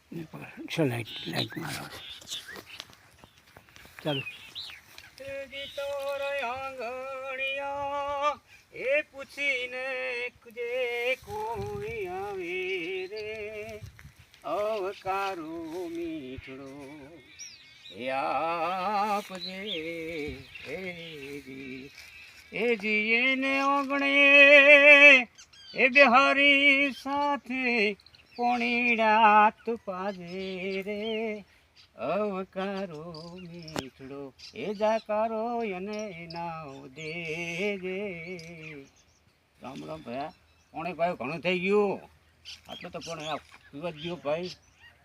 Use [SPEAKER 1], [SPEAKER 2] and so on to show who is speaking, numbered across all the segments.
[SPEAKER 1] ચલો લાઈટ મારો ચાલો આંગણિયા એ પૂછીને જે કોઈ આવે રે અવકારો મીઠડો એ આપજે એ જીને ઓગણે એ બિહારી સાથે પોણીડા તુપાજે રે અવકારો મીઠડો એ જાકારો એને નાવ દેજે. રામ રામ ભયા પોણે ભાઈ ઘણું થઈ ગયું આટલું તો પણ પીવા જ ગયું ભાઈ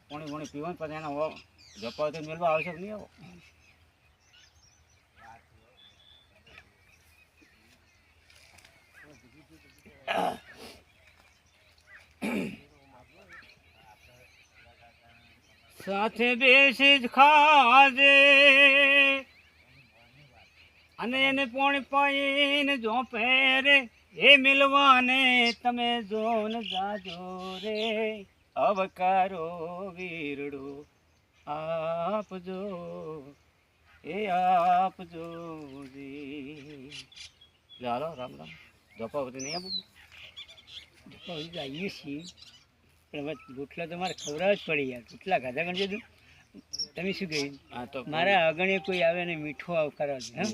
[SPEAKER 1] પોણી પોણી પીવાનું પછી એના જપાવ તો મેળવા આવશે કે નહીં આવો સાથે બેસી જ ખાજે અને એને પોણી પાઈને જો પહેરે એ મિલવાને તમે જોન જાજો રે અવકારો વીરડો આપજો એ આપજો રે. ચાલો રામ રામ જપાવતી નહીં આપું જપાવતી આવીએ છીએ પણ હવે રોટલા તો મારે ખવડાવવા જ પડી યાર રોટલા ખાધા ગણજો તું તમે શું કહ્યું? હા તો મારા અગણે કોઈ આવે ને મીઠો આવકારો છે. હા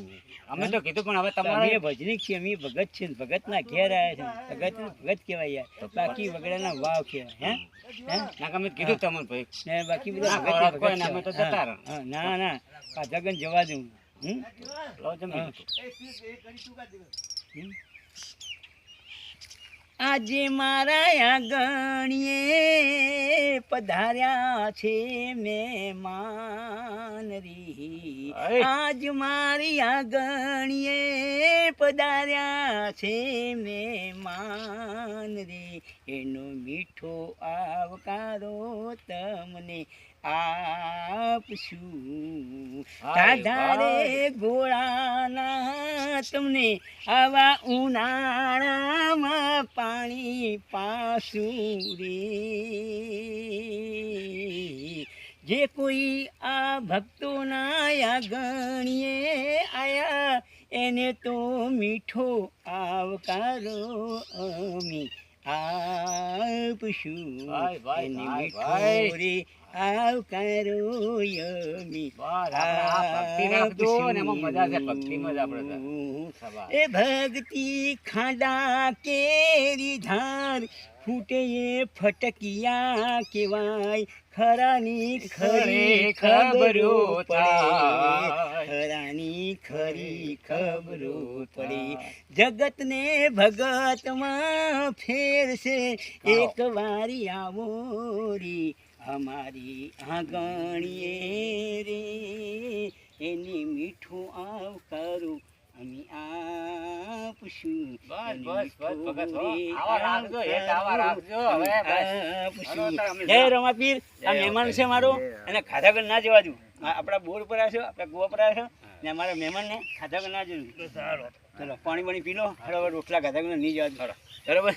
[SPEAKER 1] અમે તો કીધું પણ હવે તમારે ભજનીક છીએ અમે ભગત છે ભગતના ઘેર આવ્યા છે ભગત ભગત કહેવાય યાર બાકી વગડાના વાવ કહેવાય. હે ના અમે કીધું તમને ભાઈ ને બાકી બધા અમે તો જતા રહો. ના ના ખાધા ગણ જવા દઉં. આજે મારા આંગણીએ પધાર્યા છે મહેમાન રી આજ મારી આંગણીએ પધાર્યા છે મહેમાન રી એનો મીઠો આવકારો તમને આપશું ધારે ગોળાના તમને આવા ઉનાળામાં પાણી પાસું રે જે કોઈ આ ભક્તોના આગણીએ આયા એને તો મીઠો આવકારો અમે આપશું એને મીઠો રે આવકારો યમી એ ભક્તિ ખાડા કેરી ધાર ફૂટે એ ફટકિયા કેવાય ખરાની ખરી ખબરો પડે ખરાની ખરી ખબરો પડે જગતને ભગતમાં ફેરશે એક વારી આવો રી અમારી આંગણીએ રે એની મીઠું આવકારો અમે આપશું. જય રમાપીર આ મહેમાન છે મારો એને ખાધા કર ના જવા દઉં આપણા બોર પર આવ્યો આપણા ગોવા પર આવ્યો ને અમારા મહેમાનને ખાધા કર ના જવું. ચલો પાણી પાણી પી લો બરાબર રોટલા ખાધા કર નહીં જવા દઉં બરાબર.